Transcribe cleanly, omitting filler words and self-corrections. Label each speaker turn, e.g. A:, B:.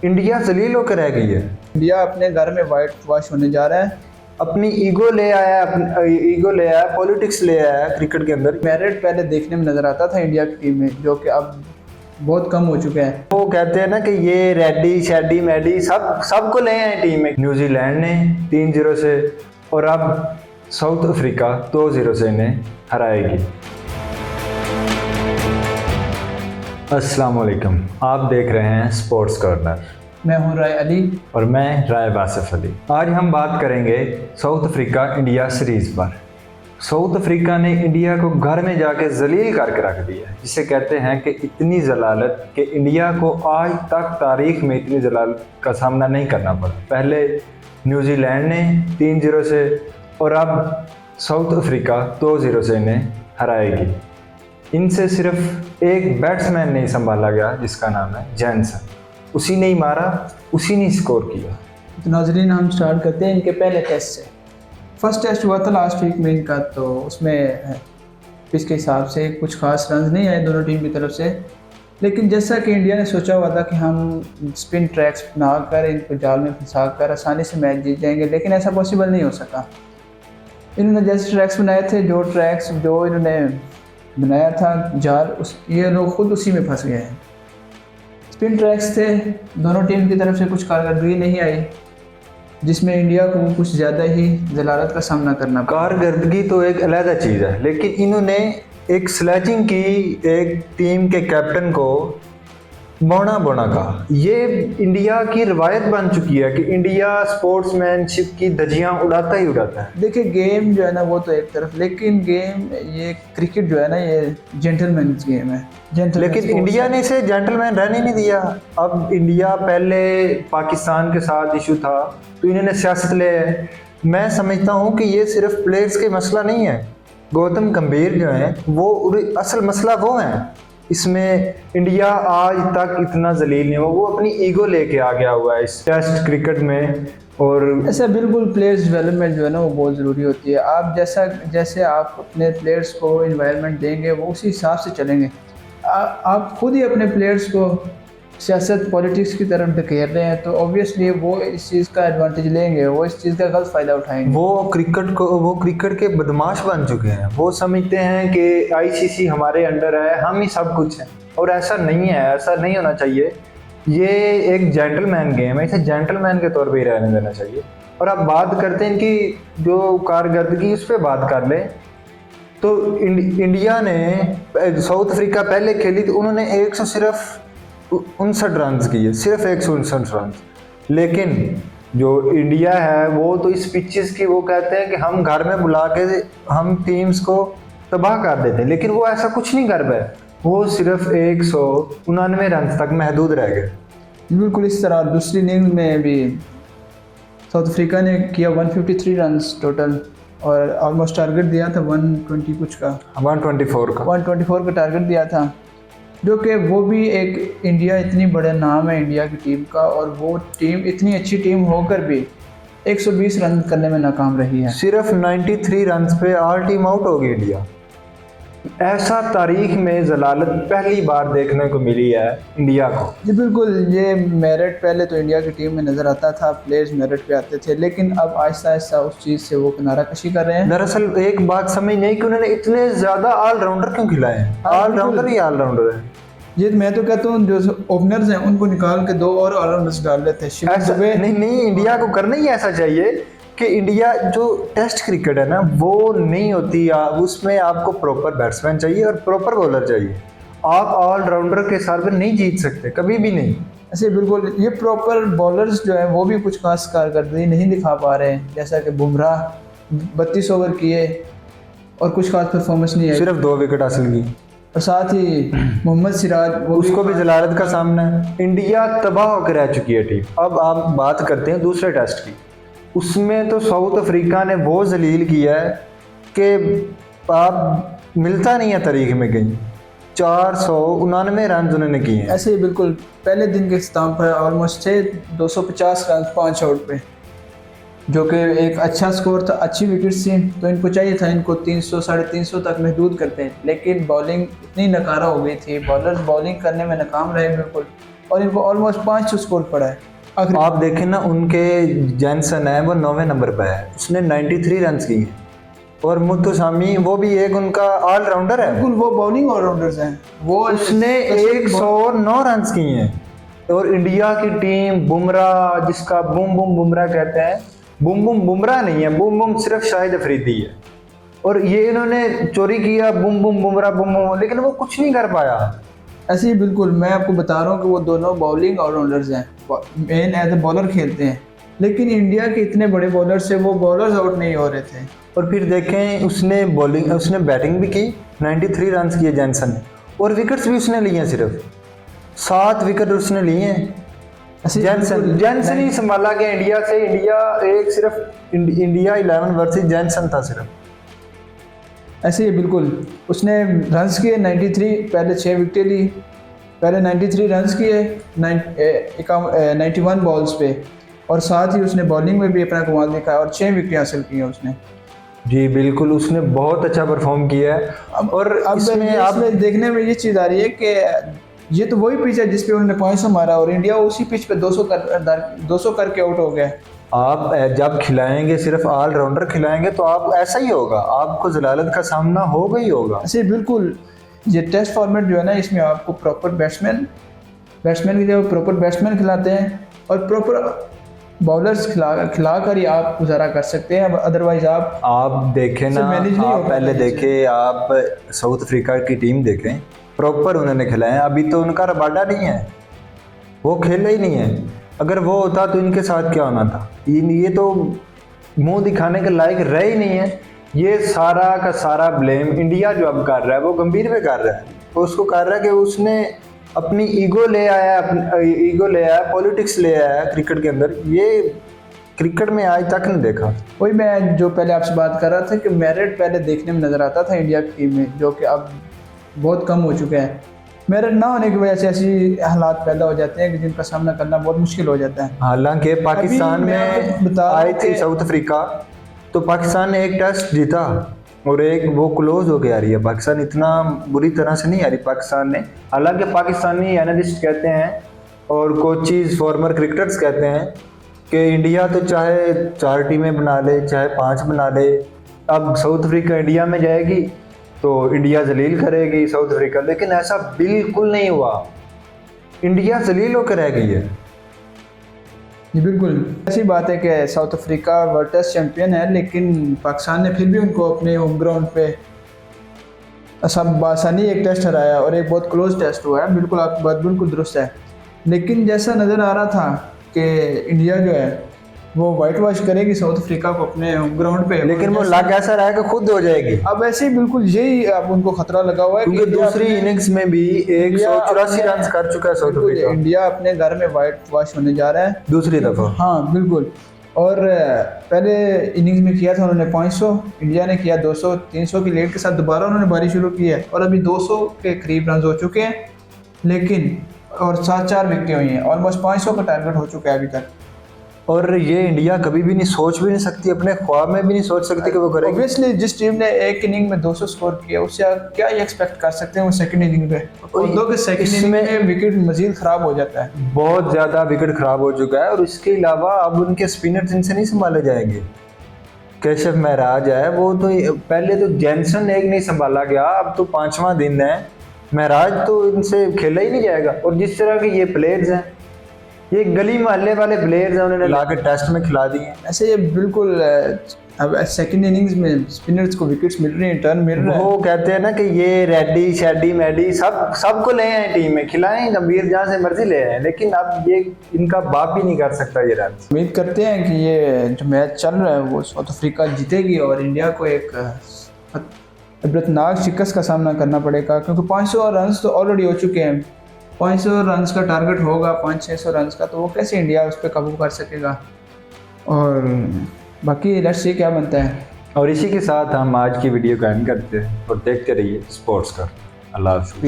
A: India जलील होकर रह गई है।
B: इंडिया अपने घर में वाइट वॉश होने जा रहा है।
A: अपनी ईगो ले आया, पॉलिटिक्स ले आया क्रिकेट के अंदर।
B: मेरिट पहले देखने में नजर आता था इंडिया की टीम में, जो कि अब बहुत कम हो चुके हैं।
A: वो कहते हैं ना कि ये रेडी शेडी मैडी सबको ले आए टीम में। न्यूजीलैंड ने 3-0 से और अब साउथ अफ्रीका 2-0 से इन्हें हराएगी। अस्सलाम वालेकुम, आप देख रहे हैं स्पोर्ट्स कॉर्नर।
B: मैं हूं राय अली
A: और मैं राय बासिफ अली। आज हम बात करेंगे साउथ अफ्रीका इंडिया सीरीज पर। साउथ अफ्रीका ने इंडिया को घर में जाके जलील करके रख दिया, जिसे कहते हैं कि इतनी जलालत कि इंडिया को आज तक तारीख में इतनी जलालत का सामना नहीं करना पड़ा। पहले न्यूजीलैंड ने 3-0 से और अब साउथ अफ्रीका 2-0 से इन्हें हराएगी। इनसे सिर्फ एक बैट्समैन नहीं संभाला गया, जिसका नाम है जैनसन। उसी ने ही मारा, उसी ने स्कोर किया।
B: तो नाजरीन, हम स्टार्ट करते हैं इनके पहले टेस्ट से। फर्स्ट टेस्ट हुआ था लास्ट वीक में इनका, तो उसमें पिच के हिसाब से कुछ खास रन नहीं आए दोनों टीम की तरफ से। लेकिन जैसा कि इंडिया ने सोचा हुआ था कि हम स्पिन ट्रैक्स बना कर इनको जाल में फंसा कर आसानी से मैच जीत जाएंगे, लेकिन ऐसा पॉसिबल नहीं हो सका। इन्होंने जैसे ट्रैक्स बनाए थे, जो इन्होंने बनाया था जाल, ये लोग खुद उसी में फंस गए हैं। स्पिन ट्रैक्स थे, दोनों टीम की तरफ से कुछ कारकर्दगी नहीं आई, जिसमें इंडिया को कुछ ज़्यादा ही जलालत का सामना करना पड़ा।
A: कारकर्दगी तो एक अलग चीज़ है, लेकिन इन्होंने एक स्लेजिंग की एक टीम के कैप्टन को बौना कहा। ये इंडिया की रवायत बन चुकी है कि इंडिया स्पोर्ट्समैनशिप की धज्जियां उड़ाता ही उड़ाता है।
B: देखिए, गेम जो है ना वो तो एक तरफ, लेकिन गेम ये क्रिकेट जो है ना ये जेंटलमैन गेम है।
A: लेकिन इंडिया ने इसे जेंटलमैन रहने नहीं दिया। अब इंडिया पहले पाकिस्तान के साथ इशू था, तो इन्होंने सियासत ले है। मैं समझता हूँ कि ये सिर्फ प्लेयर्स के मसला नहीं है। गौतम गंभीर जो है वो असल मसला वो है। इसमें इंडिया आज तक इतना जलील नहीं हुआ, वो अपनी ईगो लेके आ गया हुआ है इस टेस्ट क्रिकेट में। और
B: ऐसा बिल्कुल प्लेयर्स डेवलपमेंट जो है ना वो बहुत ज़रूरी होती है। आप जैसे आप अपने प्लेयर्स को इन्वायरमेंट देंगे, वो उसी हिसाब से चलेंगे। आप खुद ही अपने प्लेयर्स को सियासत पॉलिटिक्स की तरफ ढकेल रहे हैं, तो ऑब्वियसली वो इस चीज़ का एडवांटेज लेंगे, वो इस चीज़ का गलत फ़ायदा उठाएंगे।
A: वो क्रिकेट के बदमाश बन चुके हैं। वो समझते हैं कि आईसीसी हमारे अंडर है, हम ही सब कुछ हैं, और ऐसा नहीं है, ऐसा नहीं होना चाहिए। ये एक जेंटलमैन गेम है, इसे जेंटलमैन के तौर पे ही रहने देना चाहिए। और अब बात करते हैं इनकी जो कारकर्दगी, उस पर बात कर लें तो इंडिया ने साउथ अफ्रीका पहले खेली तो उन्होंने 159 रन किए, सिर्फ 159 रन। लेकिन जो इंडिया है वो तो इस पिचेस की, वो कहते हैं कि हम घर में बुला के हम टीम्स को तबाह कर देते हैं, लेकिन वो ऐसा कुछ नहीं कर पाए। वो सिर्फ 199 रन तक महदूद रह गए।
B: बिल्कुल इस तरह दूसरी इनिंग्स में भी साउथ अफ्रीका ने किया 153 रन टोटल, और ऑलमोस्ट टारगेट दिया था 124 का टारगेट दिया था, जो कि वो भी एक इंडिया, इतनी बड़ा नाम है इंडिया की टीम का, और वो टीम इतनी अच्छी टीम होकर भी 120 रन करने में नाकाम रही है।
A: सिर्फ 93 रन पे ऑल टीम आउट हो गई इंडिया। ऐसा तारीख में जलालत पहली बार देखने को मिली है इंडिया को।
B: जी बिल्कुल, ये मेरिट पहले तो इंडिया की टीम में नज़र आता था, प्लेयर्स मेरिट पे आते थे, लेकिन अब आहिस्ता आहिस्ता उस चीज़ से वो किनारा कशी कर रहे हैं।
A: दरअसल एक बात समझ नहीं कि उन्होंने इतने ज़्यादा ऑलराउंडर क्यों खिलाए हैं। ऑलराउंडर ही ऑलराउंडर है।
B: ये मैं तो कहता हूँ जो ओपनर्स हैं उनको निकाल के 2 और ऑलराउंडर्स डाल लेते हैं।
A: नहीं, इंडिया को करना ही ऐसा चाहिए कि इंडिया जो टेस्ट क्रिकेट है ना वो नहीं होती, उसमें आपको प्रॉपर बैट्समैन चाहिए और प्रॉपर बॉलर चाहिए। आप ऑलराउंडर के साथ में नहीं जीत सकते, कभी भी नहीं।
B: ऐसे बिल्कुल ये प्रॉपर बॉलर्स जो हैं वो भी कुछ खास कारकर्दगी नहीं दिखा पा रहे हैं। जैसा कि बुमराह 32 ओवर किए और कुछ खास परफॉर्मेंस नहीं है,
A: सिर्फ 2 विकेट हासिल की।
B: और साथ ही मोहम्मद सिराज,
A: उसको भी जलालत का सामना है। इंडिया तबाह होकर रह चुकी है टीम। अब आप बात करते हैं दूसरे टेस्ट की। उसमें तो साउथ अफ्रीका ने वो जलील किया है कि आप मिलता नहीं है तारीख में कहीं। 499 रन उन्होंने किए हैं।
B: ऐसे ही बिल्कुल पहले दिन के इख्तिताम पर ऑलमोस्ट थे 250 रन 5 आउट पे, जो कि एक अच्छा स्कोर था, अच्छी विकेट्स थी। तो इनको चाहिए था इनको 300 350 तक महदूद करते हैं, लेकिन बॉलिंग इतनी नकारा हो गई थी, बॉलर्स बॉलिंग करने में नाकाम रहे बिल्कुल। और इनको ऑलमोस्ट 500 स्कोर पड़ा है आखिरी।
A: आप देखें ना, उनके जैनसन है वो 9वें नंबर पर है, उसने 93 रन किए हैं। और मुत्तुसामी वो भी एक उनका ऑलराउंडर है,
B: बिल्कुल वो बॉलिंग ऑलराउंडर्स हैं। वो
A: उसने 109 रन किए हैं। और इंडिया की टीम बुमराह, जिसका बूम बूम बुमराह कहते हैं, बूम बूम बुमराह नहीं है, बूम बूम सिर्फ शाहिद अफरीदी है। और ये इन्होंने चोरी किया boom boom Bumrah boom boom, लेकिन वो कुछ नहीं कर पाया।
B: ऐसे ही बिल्कुल मैं आपको बता रहा हूँ कि वो दोनों बॉलिंग ऑलराउंडर्स हैं, मेन एज ए बॉलर खेलते हैं, लेकिन इंडिया के इतने बड़े बॉलर से वो बॉलर्स आउट नहीं हो रहे थे।
A: और फिर देखें, उसने बैटिंग भी की, 93 रन किए जैनसन ने, और विकेट्स भी उसने लिए हैं, सिर्फ 7 विकेट उसने लिए हैं। जैनसन ही संभाला गया इंडिया से। इंडिया 11 वर्सेस जैनसन था सिर्फ।
B: ऐसे ही बिल्कुल उसने रन्स किए 93, पहले 6 विकेटें ली, पहले 93 रन्स किए 91 बॉल्स पे, और साथ ही उसने बॉलिंग में भी अपना कमाल दिखाया और 6 विकेट हासिल की हैं उसने।
A: जी बिल्कुल, उसने बहुत अच्छा परफॉर्म किया है। और
B: अब इसमें देखने में ये चीज़ आ रही है कि ये तो वही पिच है जिस पे उन्होंने 500 मारा, और इंडिया उसी पिच पे 200 करके आउट हो गया।
A: आप जब खिलाएंगे, सिर्फ ऑलराउंडर खिलाएंगे, तो आप ऐसा ही होगा, आपको जलालत का सामना होगा ही होगा।
B: ऐसे बिल्कुल ये टेस्ट फॉर्मेट जो है ना, इसमें आपको प्रॉपर बैट्समैन की जगह प्रॉपर बैट्समैन खिलाते हैं, और प्रॉपर बॉलर्स खिला कर ही आप गुजारा कर सकते हैं। अदरवाइज आप
A: देखें ना, आप पहले देखें, आप साउथ अफ्रीका की टीम देखें, प्रॉपर उन्होंने खिलाए हैं। अभी तो उनका रबाडा नहीं है, वो खेला ही नहीं है। अगर वो होता तो इनके साथ क्या होना था। ये तो मुंह दिखाने के लायक रह ही नहीं है। ये सारा का सारा ब्लेम इंडिया जो अब कर रहा है, वो गंभीर पे कर रहा है। वो उसको कर रहा है कि उसने अपनी ईगो ले आया, पॉलिटिक्स ले आया क्रिकेट के अंदर। ये क्रिकेट में आज तक नहीं देखा।
B: वही मैं जो पहले आपसे बात कर रहा था कि मेरिट पहले देखने में नज़र आता था इंडिया की टीम में, जो कि अब बहुत कम हो चुका है। मेरिट ना होने की वजह से ऐसी हालात पैदा हो जाते हैं कि जिनका सामना करना बहुत मुश्किल हो जाता है।
A: हालांकि पाकिस्तान में आई थी साउथ अफ्रीका, तो पाकिस्तान ने एक टेस्ट जीता और एक वो क्लोज हो के आ रही है। पाकिस्तान इतना बुरी तरह से नहीं आ रही पाकिस्तान ने। हालांकि पाकिस्तानी एनालिस्ट कहते हैं और कोचेज, फॉर्मर क्रिकेटर्स कहते हैं कि इंडिया तो चाहे 4 टीमें बना ले, चाहे 5 बना ले, अब साउथ अफ्रीका इंडिया में जाएगी तो इंडिया जलील करेगी साउथ अफ्रीका। लेकिन ऐसा बिल्कुल नहीं हुआ, इंडिया जलील होकर रह गई है।
B: जी बिल्कुल, ऐसी बात है कि South Africa world test champion है, लेकिन पाकिस्तान ने फिर भी उनको अपने होम ग्राउंड पे सब बासानी एक टेस्ट हराया और एक बहुत क्लोज टेस्ट हुआ है। बिल्कुल आपकी बात बिल्कुल दुरुस्त है, लेकिन जैसा नज़र आ रहा था कि इंडिया जो है वो वाइट वॉश करेगी साउथ अफ्रीका को अपने होम ग्राउंड पे,
A: लेकिन वो लग ऐसा रहा है कि खुद हो जाएगी।
B: अब ऐसे ही बिल्कुल यही अब उनको खतरा लगा हुआ है,
A: क्योंकि दूसरी इनिंग्स में भी 184 रन कर चुका है साउथ अफ्रीका।
B: इंडिया अपने घर में वाइट वॉश होने जा रहा है
A: दूसरी दफा।
B: हाँ बिल्कुल। और पहले इनिंग्स में किया था उन्होंने 500, इंडिया ने किया 200, 300 की लीड के साथ दोबारा उन्होंने बारी शुरू की है और अभी 200 के करीब रन हो चुके हैं, लेकिन और 7-4 विकेटें हुई हैं, ऑलमोस्ट 500 का टारगेट हो चुका है अभी तक।
A: और ये इंडिया कभी भी नहीं सोच भी नहीं सकती, अपने ख्वाब में भी नहीं सोच सकती कि वो करेगी।
B: ऑब्वियसली जिस टीम ने एक इनिंग में 200 स्कोर किया, उससे आप क्या ही एक्सपेक्ट कर सकते हैं वो सेकंड इनिंग पे। और सेकंड इनिंग में विकेट मजीद खराब हो जाता है,
A: बहुत ज़्यादा विकेट खराब हो चुका है। और इसके अलावा अब उनके स्पिनर्स इनसे नहीं संभाले जाएंगे। कैशव महराज है, वो तो पहले तो जैनसन एक नहीं संभाला गया, अब तो 5वां दिन है, महराज तो इनसे खेला ही नहीं जाएगा। और जिस तरह के ये प्लेयर्स हैं, ये गली मोहल्ले वाले प्लेयर्स हैं, उन्होंने ला के टेस्ट में खिला दिए।
B: ऐसे ये बिल्कुल अब सेकंड इनिंग्स में स्पिनर्स को विकेट्स मिल रही हैं, टर्न मिल रहा है।
A: वो कहते हैं ना कि ये रेड्डी शैडी मैडी सबको ले आए टीम में, खिलाएं, गंभीर जहाँ से मर्जी ले आए, लेकिन अब ये इनका बाप भी नहीं कर सकता ये रन।
B: उम्मीद करते हैं कि ये जो मैच चल रहा है वो साउथ अफ्रीका जीतेगी और इंडिया को एक इबरतनाक शिकस्त का सामना करना पड़ेगा, क्योंकि 500 रन तो ऑलरेडी हो चुके हैं। 500 रन का टारगेट होगा, 500-600 रन का, तो वो कैसे इंडिया उस पर काबू कर सकेगा। और बाकी लेट्स सी क्या बनता है।
A: और इसी के साथ हम आज की वीडियो को एंड करते हैं और देखते रहिए स्पोर्ट्स का। अल्लाह हाफ़िज़।